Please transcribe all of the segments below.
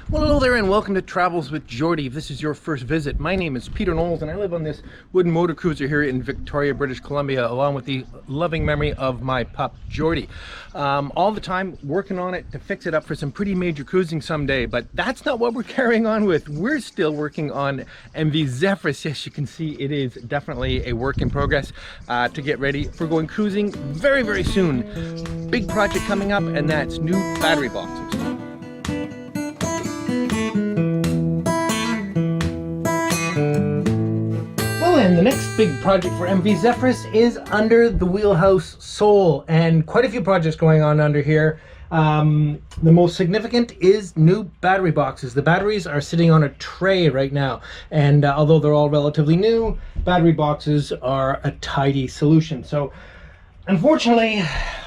Well, hello there and welcome to Travels with Geordie. If this is your first visit, my name is Peter Knowles and I live on this wooden motor cruiser here in Victoria, British Columbia, along with the loving memory of my pup, Geordie. All the time working on it to fix it up for some pretty major cruising someday, but that's not what we're carrying on with. We're still working on MV Zephyrus. Yes, you can see it is definitely a work in progress to get ready for going cruising very, very soon. Big project coming up, and that's new battery boxes. And the next big project for MV Zephyrus is under the wheelhouse sole, and quite a few projects going on under here. The most significant is new battery boxes. The batteries are sitting on a tray right now, and although they're all relatively new, battery boxes are a tidy solution. So unfortunately,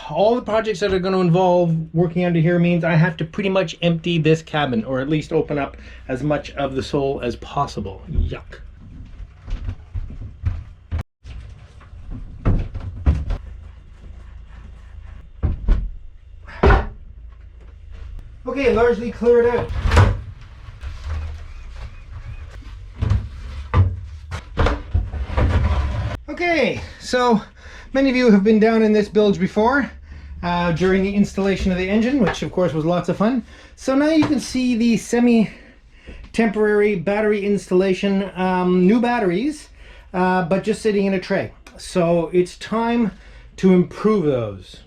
all the projects that are going to involve working under here means I have to pretty much empty this cabin, or at least open up as much of the sole as possible. Yuck. Okay, largely cleared out. Okay, so many of you have been down in this bilge before during the installation of the engine, which of course was lots of fun. So now you can see the semi-temporary battery installation, new batteries, but just sitting in a tray. So it's time to improve those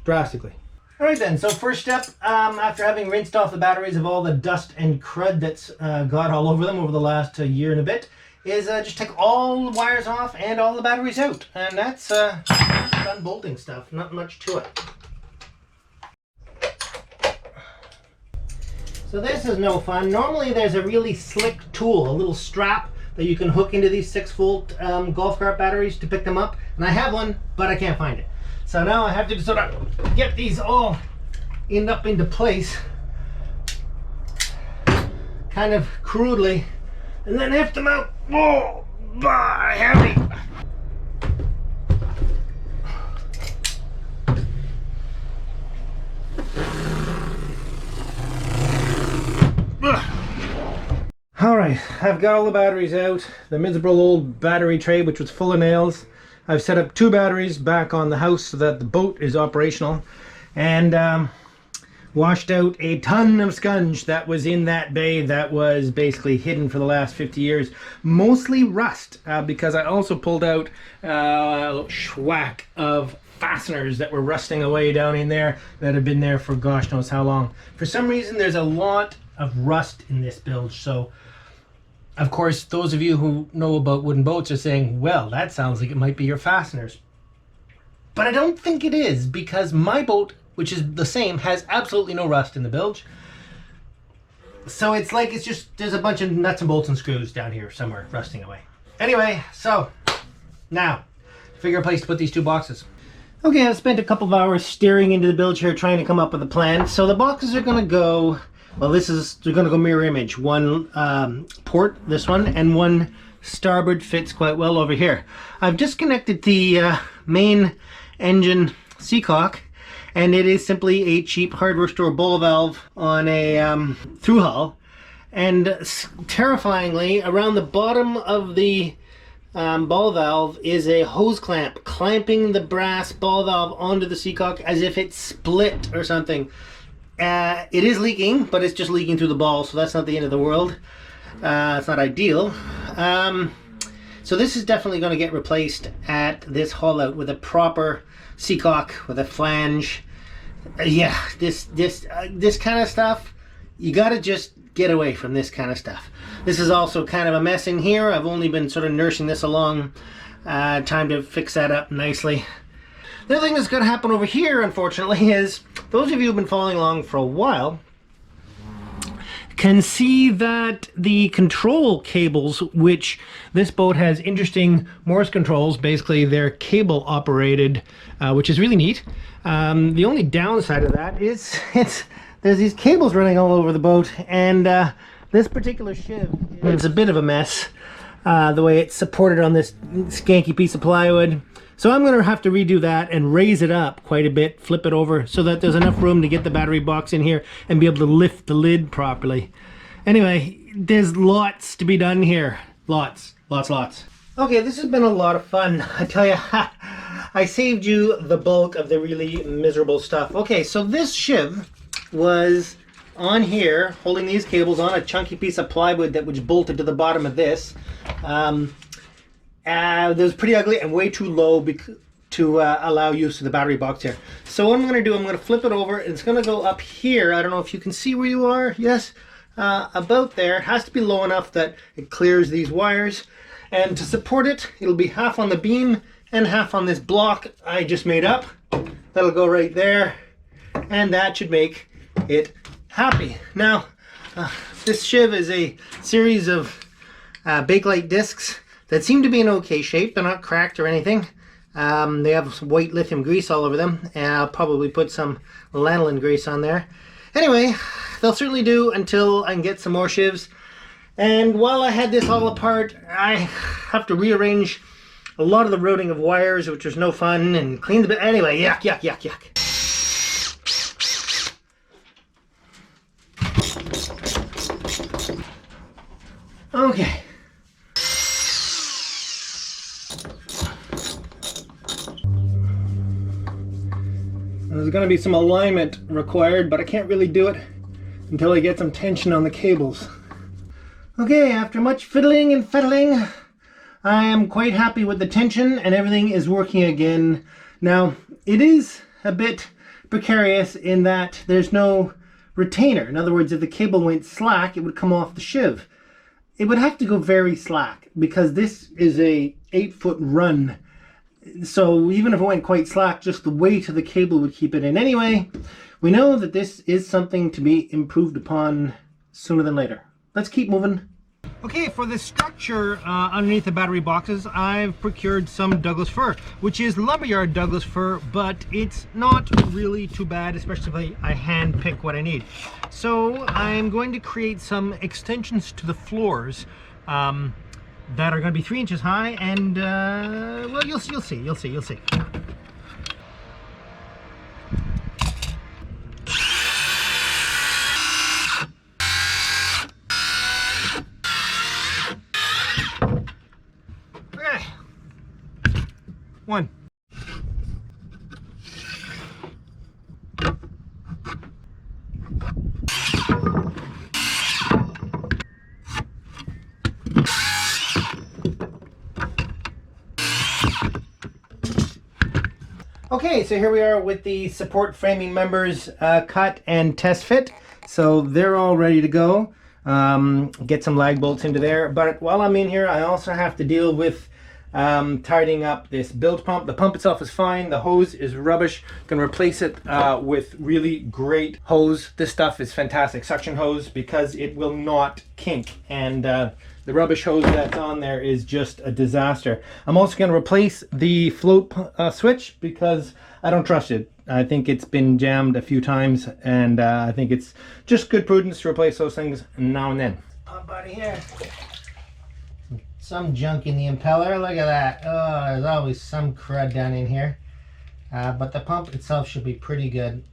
drastically. Alright then, so first step, after having rinsed off the batteries of all the dust and crud that's got all over them over the last year and a bit, is just take all the wires off and all the batteries out. And that's done bolting stuff, not much to it. So this is no fun. Normally there's a really slick tool, a little strap that you can hook into these 6-volt golf cart batteries to pick them up. And I have one, but I can't find it. So now I have to sort of get these all up into place, kind of crudely, and then lift them out. Oh, heavy. All right, I've got all the batteries out. The miserable old battery tray, which was full of nails. I've set up 2 batteries back on the house so that the boat is operational, and washed out a ton of scunge that was in that bay that was basically hidden for the last 50 years. Mostly rust, because I also pulled out a schwack of fasteners that were rusting away down in there that have been there for gosh knows how long. For some reason there's a lot of rust in this bilge, so of course, those of you who know about wooden boats are saying, well, that sounds like it might be your fasteners. But I don't think it is, because my boat, which is the same, has absolutely no rust in the bilge. So it's like it's just, there's a bunch of nuts and bolts and screws down here somewhere rusting away. Anyway, so now, figure a place to put these 2 boxes. Okay, I've spent a couple of hours staring into the bilge here trying to come up with a plan. So the boxes are going to go... Well, they're going to go mirror image. One port, this one, and one starboard fits quite well over here. I've disconnected the main engine seacock, and it is simply a cheap hardware store ball valve on a through hull. And terrifyingly, around the bottom of the ball valve is a hose clamp clamping the brass ball valve onto the seacock as if it split or something. It is leaking, but it's just leaking through the ball, so that's not the end of the world. It's not ideal. So this is definitely going to get replaced at this haul out with a proper seacock with a flange. Yeah, this kind of stuff, you got to just get away from this kind of stuff. This is also kind of a mess in here. I've only been sort of nursing this along. Time to fix that up nicely. The other thing that's going to happen over here, unfortunately, is those of you who've been following along for a while can see that the control cables, which this boat has interesting Morse controls, basically they're cable operated, which is really neat. The only downside of that is there's these cables running all over the boat, and this particular shiv is a bit of a mess, the way it's supported on this skanky piece of plywood. So I'm going to have to redo that and raise it up quite a bit, flip it over so that there's enough room to get the battery box in here and be able to lift the lid properly. Anyway, there's lots to be done here. Lots. Okay, this has been a lot of fun. I tell you, I saved you the bulk of the really miserable stuff. Okay, so this shiv was on here, holding these cables on a chunky piece of plywood that was bolted to the bottom of this. That was pretty ugly and way too low to allow use of the battery box here. So what I'm going to do, I'm going to flip it over, and it's going to go up here. I don't know if you can see where you are. Yes, about there. It has to be low enough that it clears these wires. And to support it, it'll be half on the beam and half on this block I just made up. That'll go right there, and that should make it happy. Now, this shiv is a series of Bakelite discs that seem to be in okay shape. They're not cracked or anything. They have some white lithium grease all over them, and I'll probably put some lanolin grease on there. Anyway, they'll certainly do until I can get some more shivs. And while I had this all apart, I have to rearrange a lot of the routing of wires, which was no fun, and clean the bit. Anyway, yuck. Okay. There's going to be some alignment required, but I can't really do it until I get some tension on the cables. Okay, after much fiddling and fettling, I am quite happy with the tension and everything is working again. Now, it is a bit precarious in that there's no retainer. In other words, if the cable went slack, it would come off the shiv. It would have to go very slack because this is a 8-foot run. So even if it went quite slack, just the weight of the cable would keep it in. Anyway, we know that this is something to be improved upon sooner than later. Let's keep moving. Okay, for the structure underneath the battery boxes, I've procured some Douglas fir, which is lumberyard Douglas fir, but it's not really too bad, especially if I hand pick what I need. So I'm going to create some extensions to the floors that are going to be 3 inches high, and well, you'll see. Okay, one. Okay, so here we are with the support framing members cut and test fit. So they're all ready to go. Get some lag bolts into there. But while I'm in here, I also have to deal with tidying up this bilge pump. The pump itself is fine. The hose is rubbish. Going to replace it with really great hose. This stuff is fantastic. Suction hose, because it will not kink. And the rubbish hose that's on there is just a disaster. I'm also going to replace the float switch because I don't trust it. I think it's been jammed a few times, and I think it's just good prudence to replace those things now and then. Pump out of here. Some junk in the impeller. Look at that. Oh, there's always some crud down in here. But the pump itself should be pretty good.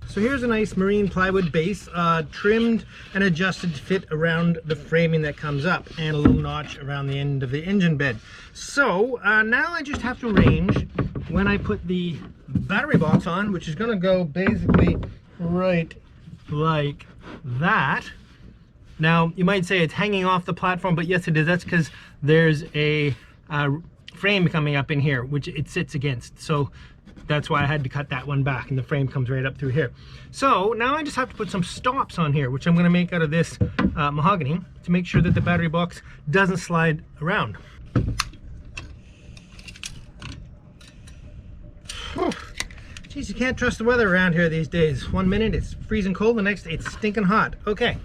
So here's a nice marine plywood base, trimmed and adjusted to fit around the framing that comes up, and a little notch around the end of the engine bed. So now I just have to arrange when I put the battery box on, which is going to go basically right like that. Now you might say it's hanging off the platform, but yes it is. That's because there's a frame coming up in here which it sits against. So that's why I had to cut that one back, and the frame comes right up through here. So now I just have to put some stops on here, which I'm going to make out of this mahogany, to make sure that the battery box doesn't slide around. Geez, you can't trust the weather around here these days. 1 minute it's freezing cold, the next it's stinking hot. Okay.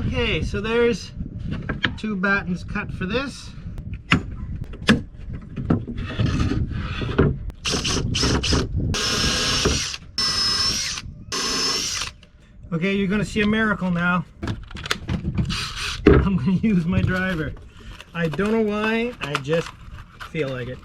Okay, so there's 2 battens cut for this. Okay, you're going to see a miracle now. I'm going to use my driver. I don't know why, I just feel like it.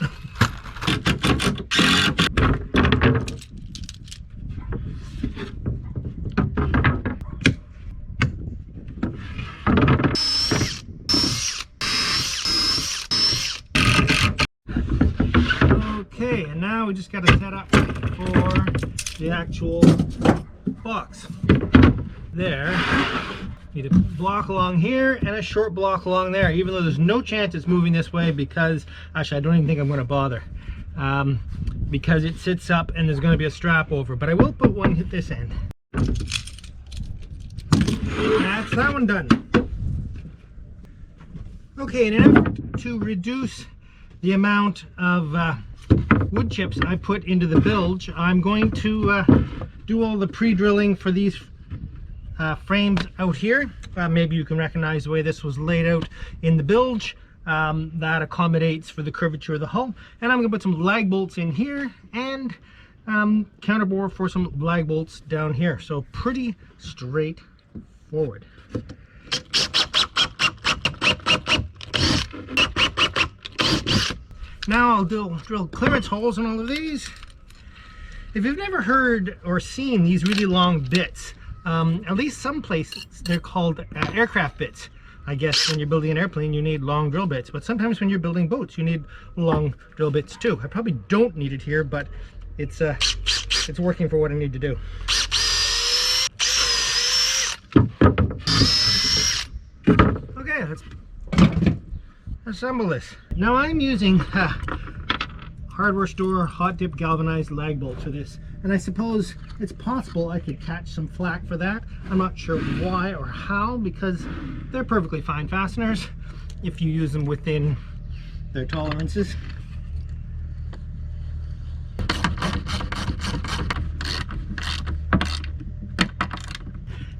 we just got to set up for the actual box. There. Need a block along here and a short block along there, even though there's no chance it's moving this way, because actually I don't even think I'm going to bother, because it sits up and there's going to be a strap over, but I will put one at this end. That's that one done. Okay, in an effort to reduce the amount of wood chips I put into the bilge, I'm going to do all the pre-drilling for these frames out here. Maybe you can recognize the way this was laid out in the bilge. That accommodates for the curvature of the hull. And I'm going to put some lag bolts in here and counterbore for some lag bolts down here. So pretty straightforward. Now I'll drill clearance holes in all of these. If you've never heard or seen these really long bits, at least some places they're called aircraft bits. I guess when you're building an airplane you need long drill bits, but sometimes when you're building boats you need long drill bits too. I probably don't need it here, but it's working for what I need to do. Okay, let's assemble this. Now I'm using hardware store hot dip galvanized lag bolts for this, and I suppose it's possible I could catch some flack for that. I'm not sure why or how, because they're perfectly fine fasteners if you use them within their tolerances.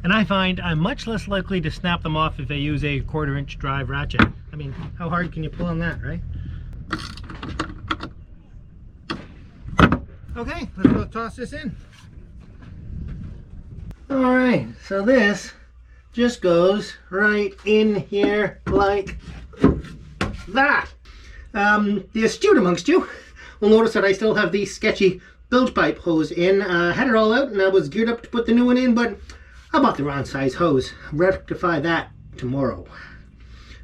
And I find I'm much less likely to snap them off if I use a 1/4 inch drive ratchet. I mean, how hard can you pull on that, right? Okay, let's go toss this in. Alright, so this just goes right in here like that. The astute amongst you will notice that I still have the sketchy bilge pipe hose in. Had it all out and I was geared up to put the new one in, but I bought the wrong size hose. Rectify that tomorrow.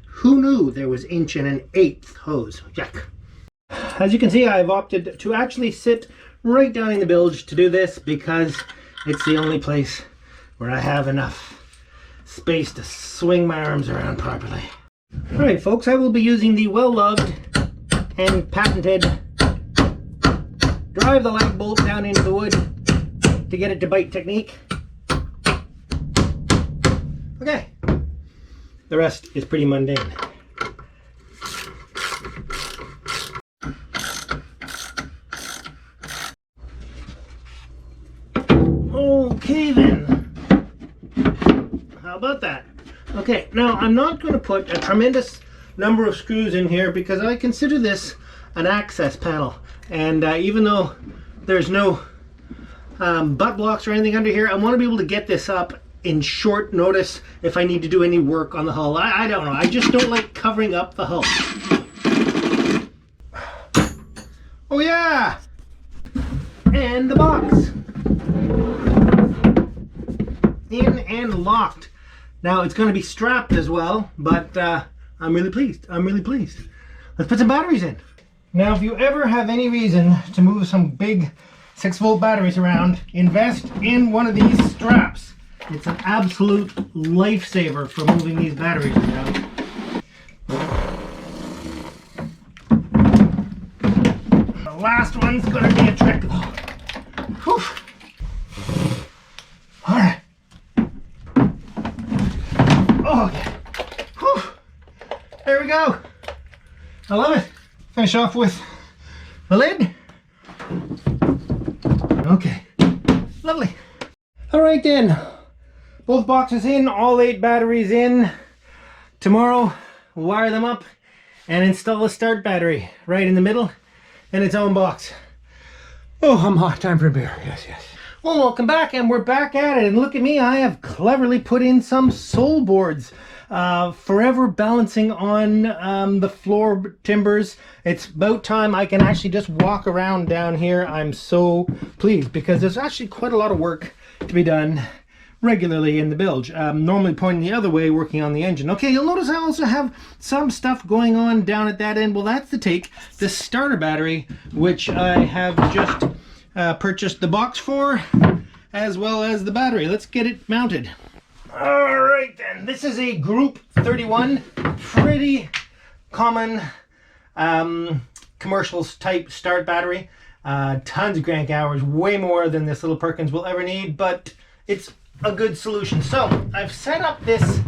Who knew there was 1.1/8" hose? Yuck. As you can see, I've opted to actually sit right down in the bilge to do this because it's the only place where I have enough space to swing my arms around properly. Alright folks, I will be using the well-loved and patented drive the lag bolt down into the wood to get it to bite technique. Okay, the rest is pretty mundane. Okay then, how about that? Okay, now I'm not going to put a tremendous number of screws in here because I consider this an access panel, and even though there's no butt blocks or anything under here, I want to be able to get this up in short notice if I need to do any work on the hull. I don't know, I just don't like covering up the hull. Oh yeah! And the box. In and locked. Now it's going to be strapped as well, but I'm really pleased. I'm really pleased. Let's put some batteries in. Now if you ever have any reason to move some big 6-volt batteries around, invest in one of these straps. It's an absolute lifesaver for moving these batteries around. The last one's going to be a trick though. Whew. Alright. Okay. Whew. There we go. I love it. Finish off with the lid. Okay. Lovely. Alright then. Both boxes in, all 8 batteries in. Tomorrow we'll wire them up and install a start battery right in the middle in its own box. Oh, I'm hot. Time for a beer. Yes, yes. Well, welcome back, and we're back at it. And look at me, I have cleverly put in some sole boards, forever balancing on the floor timbers. It's about time I can actually just walk around down here. I'm so pleased because there's actually quite a lot of work to be done regularly in the bilge, normally pointing the other way, working on the engine. Okay, you'll notice I also have some stuff going on down at that end. Well, that's to take the starter battery, which I have just purchased the box for, as well as the battery. Let's get it mounted. All right then, this is a Group 31, pretty common commercials type start battery. Tons of crank hours, way more than this little Perkins will ever need, but it's a good solution. So I've set up this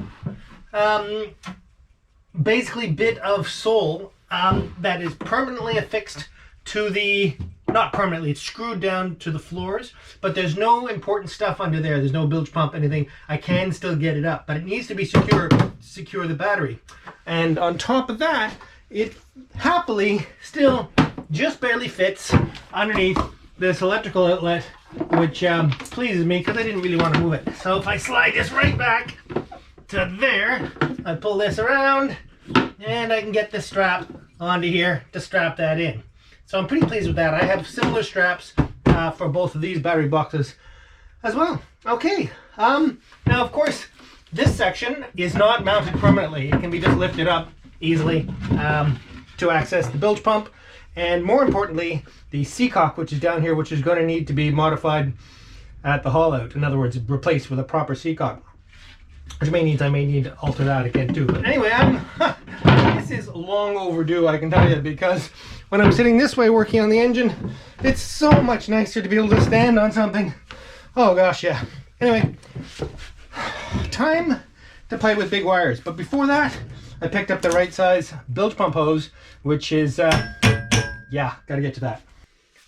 basically bit of sole that is permanently affixed to the, not permanently, it's screwed down to the floors, but there's no important stuff under there. There's no bilge pump, anything. I can still get it up, but it needs to be secure to secure the battery. And on top of that, it happily still just barely fits underneath this electrical outlet, which pleases me because I didn't really want to move it. So if I slide this right back to there, I pull this around and I can get this strap onto here to strap that in. So I'm pretty pleased with that. I have similar straps for both of these battery boxes as well. Okay, now of course this section is not mounted permanently. It can be just lifted up easily to access the bilge pump. And more importantly, the seacock, which is down here, which is going to need to be modified at the haul out. In other words, replaced with a proper seacock. Which I may need to alter that again too. But anyway, this is long overdue, I can tell you, because when I'm sitting this way working on the engine, it's so much nicer to be able to stand on something. Oh gosh, yeah. Anyway, time to play with big wires. But before that, I picked up the right size bilge pump hose, which is, yeah, gotta get to that.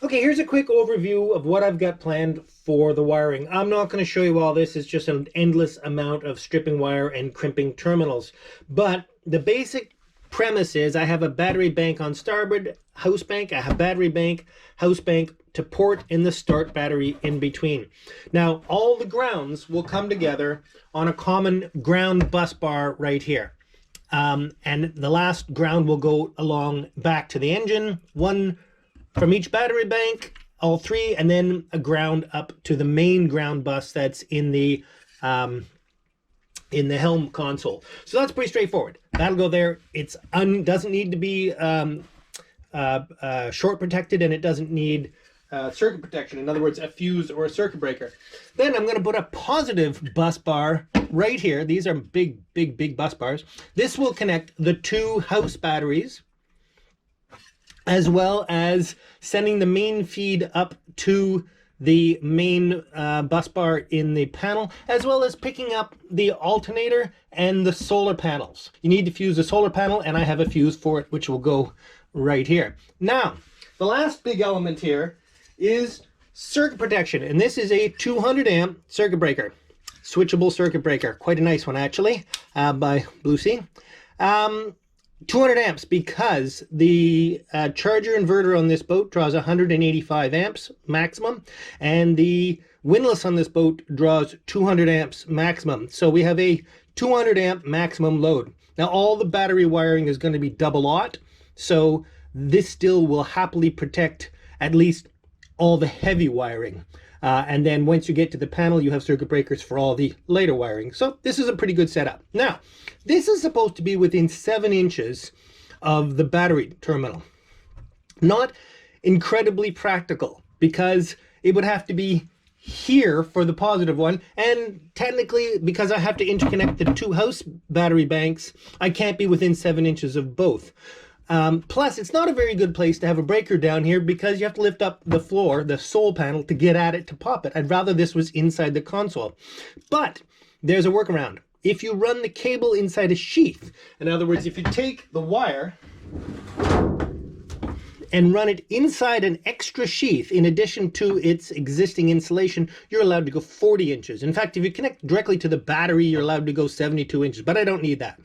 Okay, here's a quick overview of what I've got planned for the wiring. I'm not going to show you all this. It's just an endless amount of stripping wire and crimping terminals. But the basic premise is I have a battery bank on starboard, house bank. I have battery bank, house bank to port in the start battery in between. Now, all the grounds will come together on a common ground bus bar right here. And the last ground will go along back to the engine, one from each battery bank, all three, and then a ground up to the main ground bus that's in the helm console. So that's pretty straightforward. That'll go there. It's doesn't need to be short protected, and it doesn't need circuit protection. In other words, a fuse or a circuit breaker. Then I'm going to put a positive bus bar right here. These are big bus bars. This will connect the two house batteries, as well as sending the main feed up to the main bus bar in the panel, as well as picking up the alternator and the solar panels. You need to fuse the solar panel, and I have a fuse for it, which will go right here. Now, the last big element here is circuit protection, and this is a 200 amp circuit breaker, switchable circuit breaker. Quite a nice one, actually, by Blue Sea. 200 amps because the charger inverter on this boat draws 185 amps maximum, and the windlass on this boat draws 200 amps maximum. So we have a 200 amp maximum load. Now all the battery wiring is going to be double aught, so this still will happily protect at least all the heavy wiring. And then once you get to the panel, you have circuit breakers for all the lighter wiring. So this is a pretty good setup. Now, this is supposed to be within 7 inches of the battery terminal. Not incredibly practical, because it would have to be here for the positive one. And technically, because I have to interconnect the two house battery banks, I can't be within 7 inches of both. Plus, it's not a very good place to have a breaker down here because you have to lift up the floor, the sole panel, to get at it to pop it. I'd rather this was inside the console. But there's a workaround. If you run the cable inside a sheath, in other words, if you take the wire and run it inside an extra sheath, in addition to its existing insulation, you're allowed to go 40 inches. In fact, if you connect directly to the battery, you're allowed to go 72 inches, but I don't need that.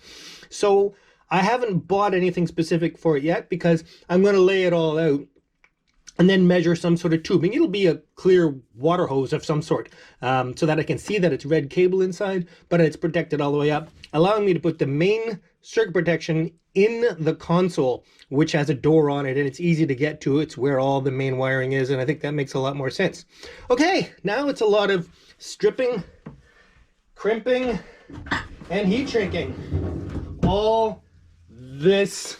So I haven't bought anything specific for it yet because I'm going to lay it all out and then measure some sort of tubing. It'll be a clear water hose of some sort, so that I can see that it's red cable inside, but it's protected all the way up, allowing me to put the main circuit protection in the console, which has a door on it, and it's easy to get to. It's where all the main wiring is, and I think that makes a lot more sense. Okay, now it's a lot of stripping crimping, and heat shrinking. All this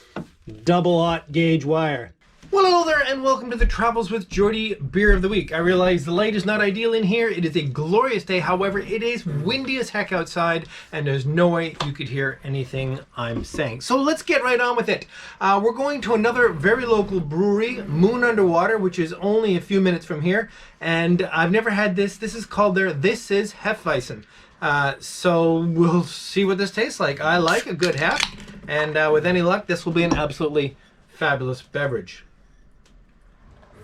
double-aught gauge wire. Well, hello there, and welcome to the Travels with Geordie Beer of the Week. I realize the light is not ideal in here. It is a glorious day. However, it is windy as heck outside, and there's no way you could hear anything I'm saying. So let's get right on with it. We're going to another very local brewery, Moon Underwater, which is only a few minutes from here. And I've never had this. This is called This is Hefeweizen. So we'll see what this tastes like. I like a good hef, and with any luck, this will be an absolutely fabulous beverage.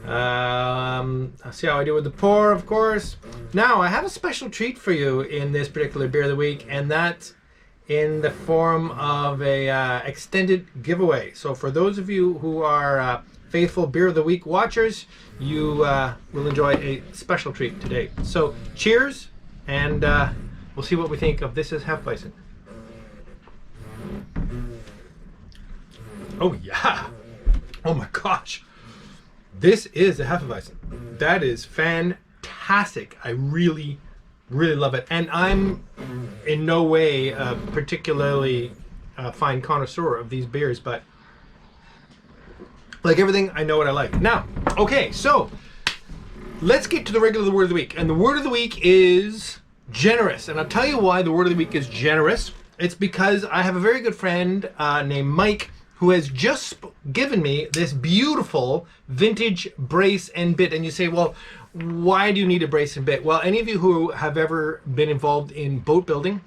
I'll see how I do with the pour, of course. Now, I have a special treat for you in this particular beer of the week, and that's in the form of a extended giveaway. So for those of you who are faithful beer of the week watchers, you will enjoy a special treat today. So cheers, and we'll see what we think of This is Hefeweizen. Oh yeah! Oh my gosh! This is a Hefeweizen. That is fantastic. I really, really love it. And I'm in no way a particularly fine connoisseur of these beers, but like everything, I know what I like. Now, okay, so let's get to the regular word of the week. And the word of the week is generous. And I'll tell you why the word of the week is generous. It's because I have a very good friend named Mike, who has just given me this beautiful vintage brace and bit. And you say, well, why do you need a brace and bit? Well, any of you who have ever been involved in boat building,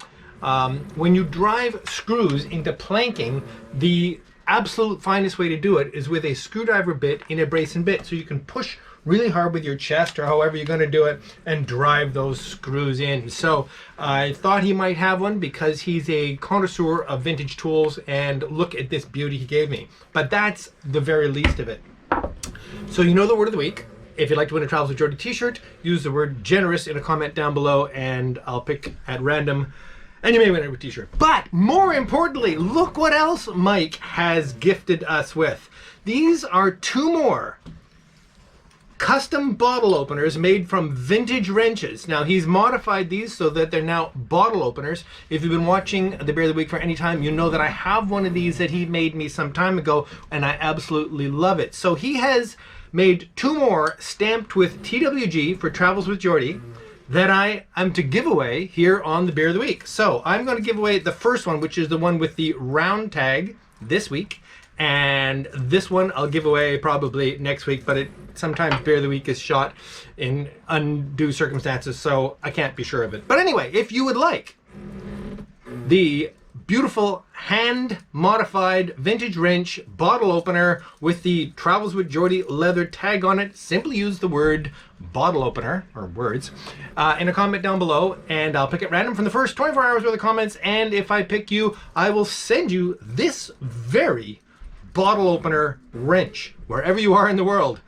when you drive screws into planking, the absolute finest way to do it is with a screwdriver bit in a brace and bit. So you can push really hard with your chest or however you're going to do it and drive those screws in. So I thought he might have one because he's a connoisseur of vintage tools, and look at this beauty he gave me. But that's the very least of it. So you know the word of the week. If you'd like to win a Travels with Geordie t-shirt, use the word generous in a comment down below and I'll pick at random, and you may win a t-shirt. But more importantly, look what else Mike has gifted us with. These are two more custom bottle openers made from vintage wrenches. Now, he's modified these so that they're now bottle openers. If you've been watching the Beer of the Week for any time, you know that I have one of these that he made me some time ago, and I absolutely love it. So he has made two more stamped with TWG for Travels with Geordie that I am to give away here on the Beer of the Week. So I'm going to give away the first one, which is the one with the round tag this week. And this one I'll give away probably next week, but sometimes Beer of the Week is shot in undue circumstances, so I can't be sure of it. But anyway, if you would like the beautiful hand-modified vintage wrench bottle opener with the Travels with Geordie leather tag on it, simply use the word bottle opener, or words, in a comment down below, and I'll pick at random from the first 24 hours worth of comments, and if I pick you, I will send you this very bottle opener wrench wherever you are in the world.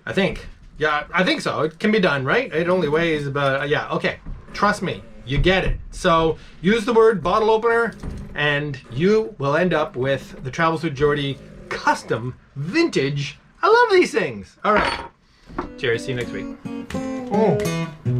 I think. Yeah, I think so. It can be done, right? It only weighs about, yeah, okay. Trust me, you get it. So use the word bottle opener and you will end up with the Travels with Geordie custom vintage. I love these things. All right. Cheers. See you next week. Oh.